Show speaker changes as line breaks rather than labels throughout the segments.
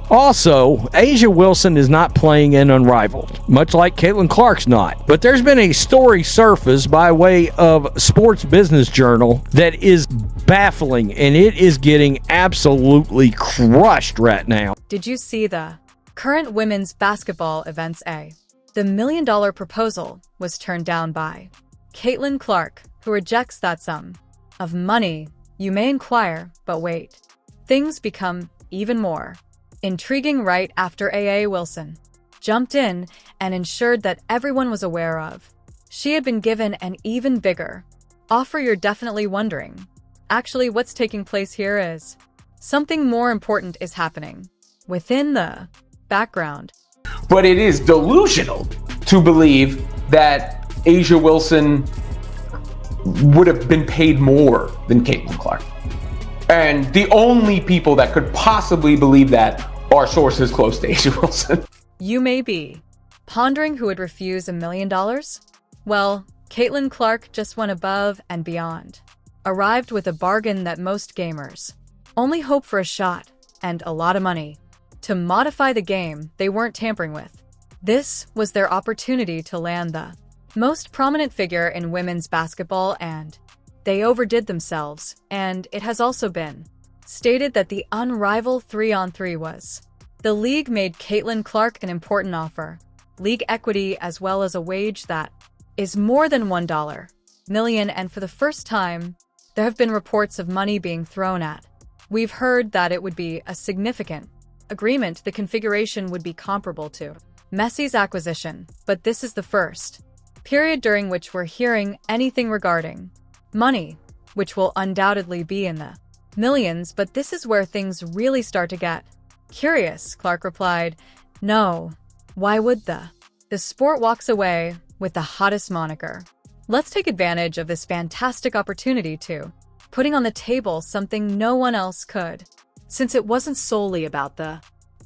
Also, Asia Wilson is not playing in Unrivaled, much like Caitlin Clark's not. But there's been a story surfaced by way of Sports Business Journal that is baffling, and it is getting absolutely crushed right now.
Did you see the current women's basketball events A? The $1 million proposal was turned down by Caitlin Clark, who rejects that sum of money. You may inquire, but wait. Things become even more intriguing right after AA Wilson jumped in and ensured that everyone was aware of. She had been given an even bigger offer. You're definitely wondering. Actually, what's taking place here is something more important is happening within the background.
But it is delusional to believe that Asia Wilson would have been paid more than Caitlin Clark. And the only people that could possibly believe that are sources close to Asia Wilson.
You may be pondering who would refuse $1 million? Well, Caitlin Clark just went above and beyond. Arrived with a bargain that most gamers only hope for, a shot and a lot of money to modify the game they weren't tampering with. This was their opportunity to land the most prominent figure in women's basketball, and they overdid themselves. And it has also been stated that the Unrivaled 3-on-3 was. The league made Caitlin Clark an important offer, league equity as well as a wage that is more than $1 million, and for the first time, there have been reports of money being thrown at. We've heard that it would be a significant agreement. The configuration would be comparable to Messi's acquisition, but this is the first period during which we're hearing anything regarding money, which will undoubtedly be in the millions. But this is where things really start to get curious. Clark replied, "No, why would the sport walks away with the hottest moniker. Let's take advantage of this fantastic opportunity to putting on the table something no one else could." Since it wasn't solely about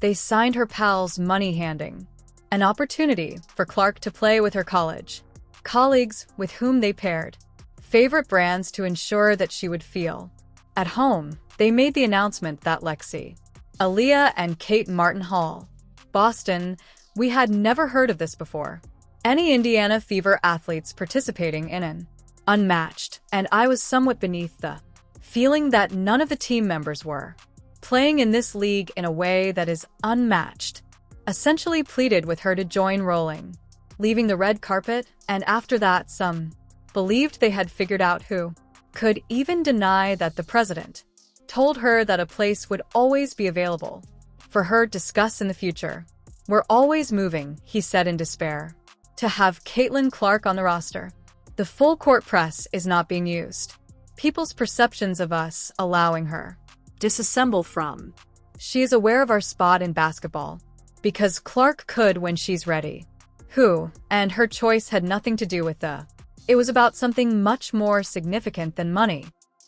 they signed her pals money handing, an opportunity for Clark to play with her college colleagues with whom they paired favorite brands to ensure that she would feel at home. They made the announcement that Lexi, Aaliyah, and Kate Martin Hall, Boston, we had never heard of this before. Any Indiana Fever athletes participating in an unmatched, and I was somewhat beneath the feeling that none of the team members were playing in this league in a way that is unmatched. Essentially pleaded with her to join rolling, leaving the red carpet, and after that some believed they had figured out who could even deny that the president told her that a place would always be available for her to discuss in the future. "We're always moving," he said in despair, to have Caitlin Clark on the roster. The full court press is not being used. People's perceptions of us allowing her disassemble from. She is aware of our spot in basketball, because Clark could when she's ready. Who, and her choice had nothing to do with it was about something much more significant than money.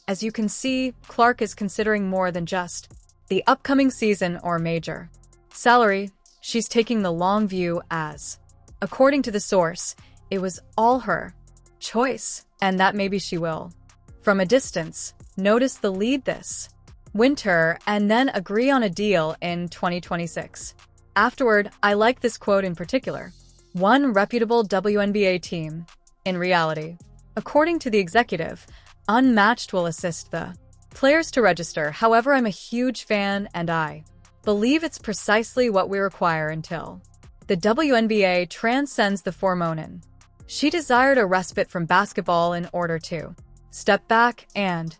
As you can see, Clark is considering more than just the upcoming season or major salary. She's taking the long view as, according to the source, it was all her choice, and that maybe she will, from a distance, notice the lead this winter and then agree on a deal in 2026. Afterward, I like this quote in particular. One reputable WNBA team. In reality, according to the executive, Unmatched will assist the players to register. However, I'm a huge fan and I believe it's precisely what we require until the WNBA transcends the hormone. She desired a respite from basketball in order to step back and,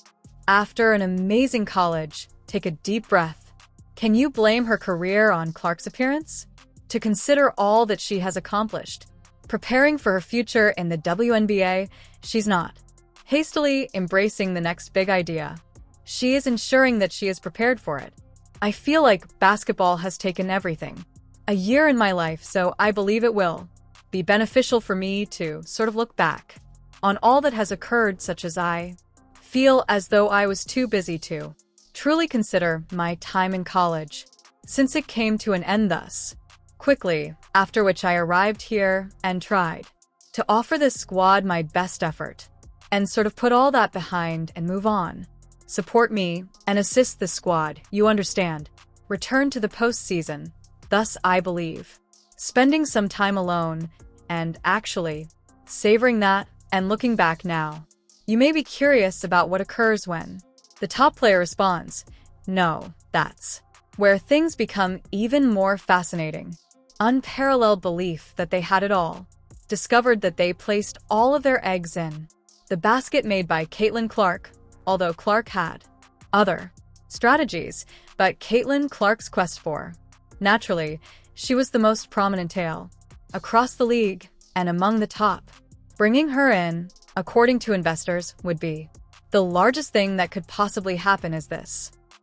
after an amazing college, take a deep breath. Can you blame her career on Clark's appearance? To consider all that she has accomplished, preparing for her future in the WNBA, she's not hastily embracing the next big idea. She is ensuring that she is prepared for it. I feel like basketball has taken everything. A year in my life, so I believe it will be beneficial for me to sort of look back on all that has occurred, such as I feel as though I was too busy to truly consider my time in college, since it came to an end thus quickly, after which I arrived here and tried to offer this squad my best effort and sort of put all that behind and move on. Support me and assist the squad, you understand. return to the postseason. Thus, I believe. Spending some time alone, and actually, savoring that and looking back now. You may be curious about what occurs when the top player responds. No, that's where things become even more fascinating. Unparalleled belief that they had it all. Discovered that they placed all of their eggs in the basket made by Caitlin Clark, although Clark had other strategies, but Caitlin Clark's quest for. Naturally, she was the most prominent tale across the league and among the top. Bringing her in, according to investors, would be the largest thing that could possibly happen.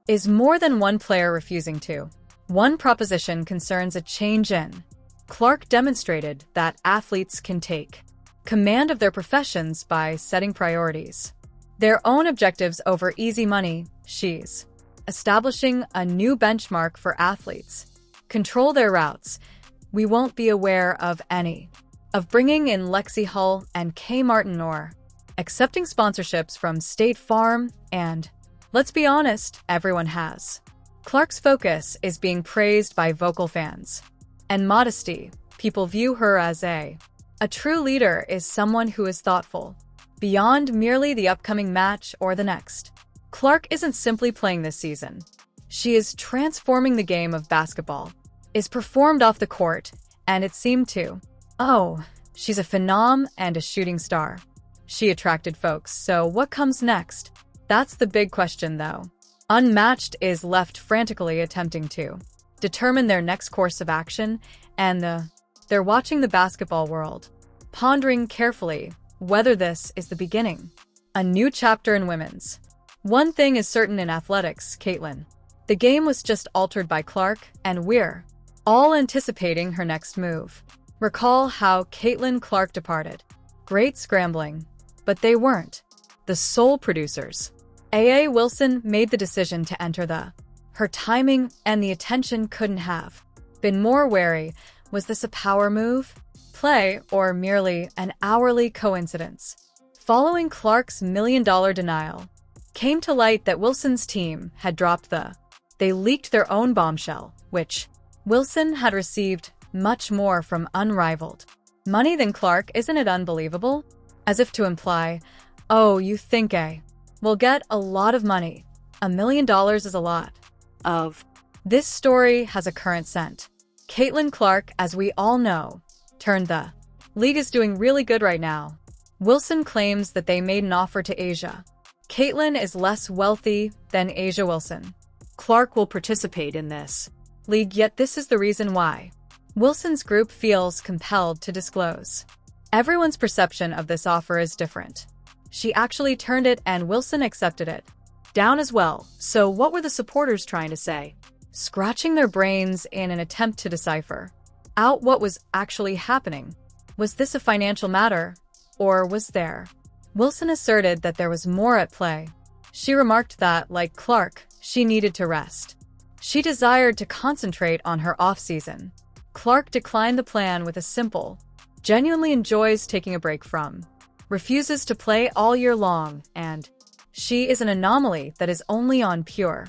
Is more than one player refusing to. One proposition concerns a change in. Clark demonstrated that athletes can take command of their professions by setting priorities. Their own objectives over easy money. She's establishing a new benchmark for athletes. Control their routes. We won't be aware of any of bringing in Lexi Hull and Kay Martin or accepting sponsorships from State Farm, and let's be honest, everyone has. Clark's focus is being praised by vocal fans. And modesty, people view her as a true leader is someone who is thoughtful, beyond merely the upcoming match or the next. Clark isn't simply playing this season. She is transforming the game of basketball, is performed off the court, and it seemed to. Oh, she's a phenom and a shooting star. She attracted folks, so what comes next? That's the big question, though. Unmatched is left frantically attempting to determine their next course of action, and they're watching the basketball world, pondering carefully whether this is the beginning. A new chapter in women's. One thing is certain in athletics, Caitlin. The game was just altered by Clark, and we're all anticipating her next move. Recall how Caitlin Clark departed. Great scrambling, but they weren't the sole producers. A.A. Wilson made the decision to enter her timing and the attention couldn't have been more wary. Was this a power move, play, or merely an hourly coincidence? Following Clark's $1 million denial, came to light that Wilson's team had dropped they leaked their own bombshell, which Wilson had received much more from Unrivaled money than Clark. Isn't it unbelievable? As if to imply, oh, you think will get a lot of money. $1 million is a lot of. This story has a current scent. Caitlin Clark, as we all know, turned the league is doing really good right now. Wilson claims that they made an offer to Asia. Caitlin is less wealthy than Asia Wilson. Clark will participate in this league, yet this is the reason why Wilson's group feels compelled to disclose. Everyone's perception of this offer is different. She actually turned it and Wilson accepted it down as well. So what were the supporters trying to say? Scratching their brains in an attempt to decipher out what was actually happening. Was this a financial matter, or was there? Wilson asserted that there was more at play. She remarked that, like Clark, she needed to rest. She desired to concentrate on her off-season. Clark declined the plan with a simple, genuinely enjoys taking a break from, refuses to play all year long, and she is an anomaly that is only on pure.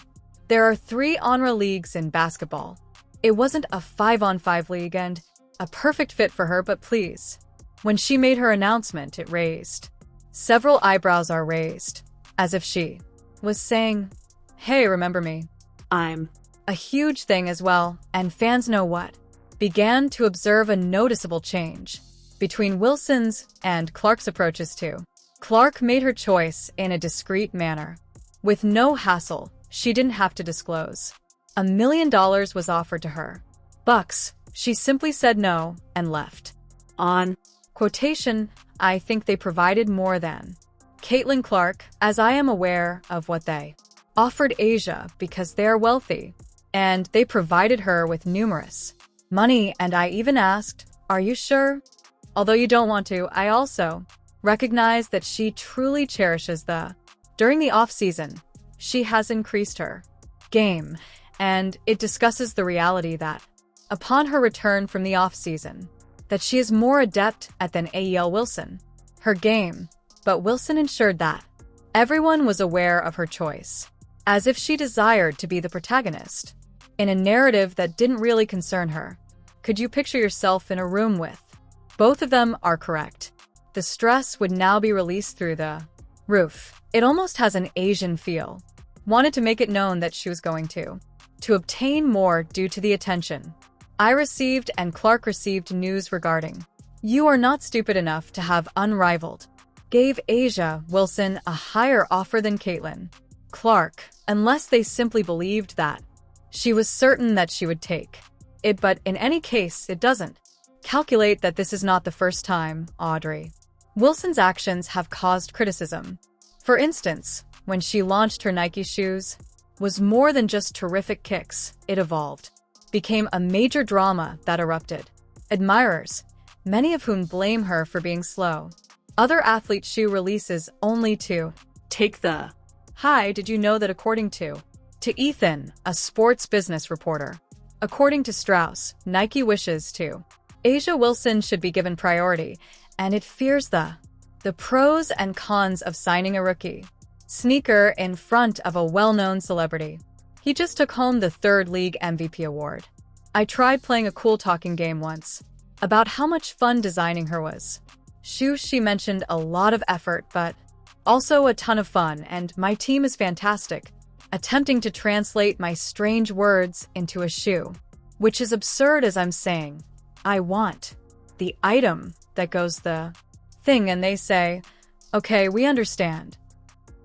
There are 3 Honra leagues in basketball. It wasn't a 5-on-5 league and a perfect fit for her, but please. When she made her announcement, it raised. Several eyebrows are raised, as if she was saying, hey, remember me? I'm a huge thing as well, and fans know what. Began to observe a noticeable change between Wilson's and Clark's approaches too. Clark made her choice in a discreet manner. With no hassle, she didn't have to disclose. $1 million was offered to her. Bucks, she simply said no and left. On quotation, I think they provided more than Caitlin Clark, as I am aware of what they offered Asia because they are wealthy, and they provided her with numerous money, and I even asked, are you sure? Although you don't want to, I also recognize that she truly cherishes during the off-season, she has increased her game, and it discusses the reality that, upon her return from the off-season, that she is more adept at than AEL Wilson, her game, but Wilson ensured that everyone was aware of her choice, as if she desired to be the protagonist. in a narrative that didn't really concern her. Could you picture yourself in a room with? Both of them are correct. The stress would now be released through the roof. It almost has an Asian feel. Wanted to make it known that she was going to obtain more due to the attention I received and Clark received news regarding. You are not stupid enough to have Unrivaled. Gave A'ja Wilson a higher offer than Caitlin Clark, unless they simply believed that she was certain that she would take it, but in any case, it doesn't. Calculate that this is not the first time Audrey Wilson's actions have caused criticism. For instance, when she launched her Nike shoes, was more than just terrific kicks. It evolved, became a major drama that erupted. Admirers, many of whom blame her for being slow. Other athlete shoe releases only to take the high. Did you know that according to Ethan, a sports business reporter, according to Strauss, Nike wishes to A'ja Wilson should be given priority, and it fears the pros and cons of signing a rookie sneaker in front of a well-known celebrity. He just took home the third league MVP award. I tried playing a cool talking game once about how much fun designing her was. Shoes, she mentioned a lot of effort, but also a ton of fun, and my team is fantastic. Attempting to translate my strange words into a shoe, which is absurd as I'm saying, I want the item that goes the thing, and they say, okay, we understand.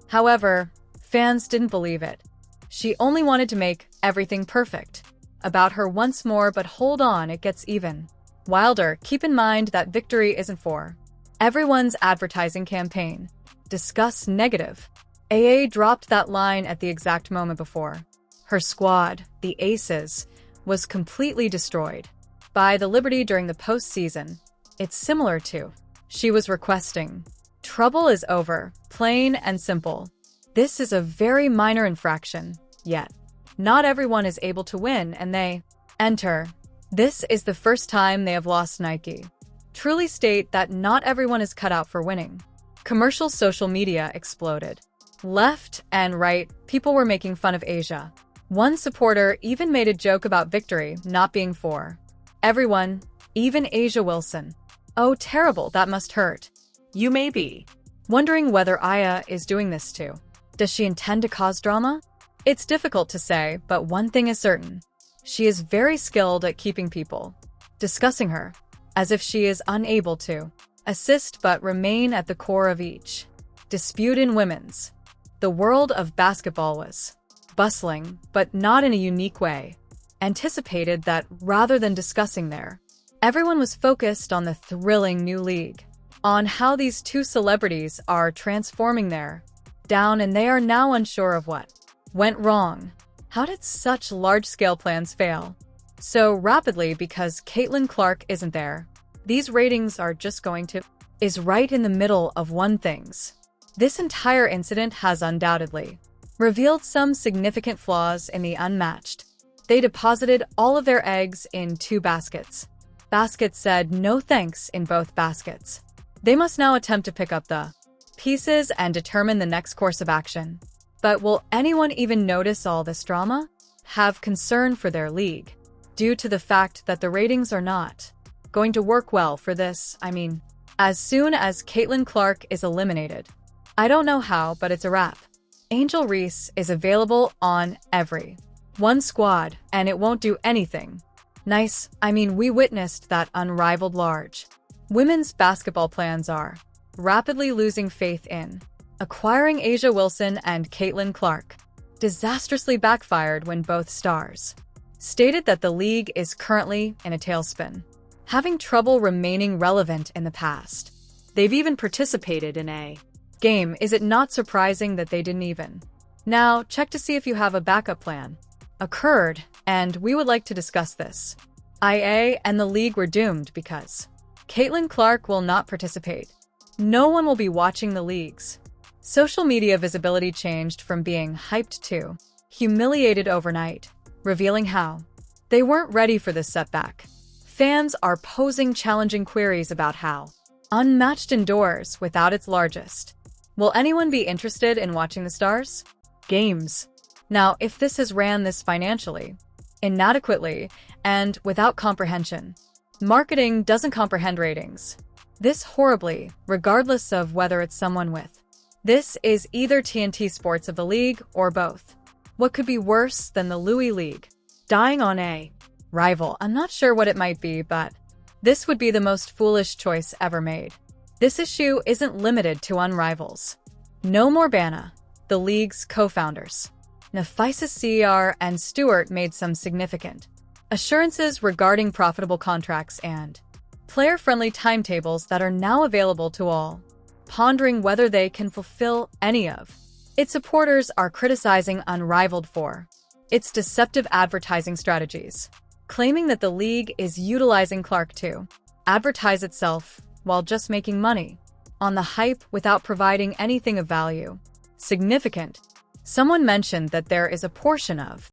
However, fans didn't believe it. She only wanted to make everything perfect. About her once more, but hold on, it gets even wilder. Keep in mind that victory isn't for everyone's advertising campaign. Discuss negative. AA dropped that line at the exact moment before. Her squad, the Aces, was completely destroyed by the Liberty during the postseason. It's similar to she was requesting. Trouble is over, plain and simple. This is a very minor infraction, yet not everyone is able to win, and they enter. This is the first time they have lost. Nike truly state that not everyone is cut out for winning. Commercial social media exploded. Left and right, people were making fun of A'ja. One supporter even made a joke about victory not being for everyone, even A'ja Wilson. Oh, terrible, that must hurt. You may be wondering whether Aya is doing this too. Does she intend to cause drama? It's difficult to say, but one thing is certain. She is very skilled at keeping people discussing her, as if she is unable to assist but remain at the core of each dispute in women's. The world of basketball was bustling, but not in a unique way. Anticipated that rather than discussing there, everyone was focused on the thrilling new league, on how these two celebrities are transforming their down, and they are now unsure of what went wrong. How did such large-scale plans fail so rapidly? Because Caitlin Clark isn't there. These ratings are just going to is right in the middle of one things. This entire incident has undoubtedly revealed some significant flaws in the unmatched. They deposited all of their eggs in two baskets. Baskets said no thanks in both baskets. They must now attempt to pick up the pieces and determine the next course of action. But will anyone even notice all this drama? Have concern for their league, due to the fact that the ratings are not going to work well for this. I mean, as soon as Caitlin Clark is eliminated, I don't know how, but it's a wrap. Angel Reese is available on every one squad, and it won't do anything nice. I mean, we witnessed that Unrivaled large women's basketball plans are rapidly losing faith in acquiring A'ja Wilson, and Caitlin Clark disastrously backfired when both stars stated that the league is currently in a tailspin, having trouble remaining relevant in the past. They've even participated in a game. Is it not surprising that they didn't even now check to see if you have a backup plan? Occurred, and we would like to discuss this. IA and the league were doomed because Caitlin Clark will not participate. No one will be watching the leagues. Social media visibility changed from being hyped to humiliated overnight, revealing how they weren't ready for this setback. Fans are posing challenging queries about how unmatched indoors without its largest. Will anyone be interested in watching the Stars games? Now, if this has ran this financially, inadequately, and without comprehension. Marketing doesn't comprehend ratings. This horribly, regardless of whether it's someone with. This is either TNT Sports of the league or both. What could be worse than the Louis League? Dying on a rival. I'm not sure what it might be, but this would be the most foolish choice ever made. This issue isn't limited to Unrivaled. No more Bana, the league's co-founders. Nephisis CER and Stewart made some significant assurances regarding profitable contracts and player-friendly timetables that are now available to all, pondering whether they can fulfill any of. Its supporters are criticizing Unrivaled for its deceptive advertising strategies, claiming that the league is utilizing Clark to advertise itself while just making money on the hype without providing anything of value. Significant. Someone mentioned that there is a portion of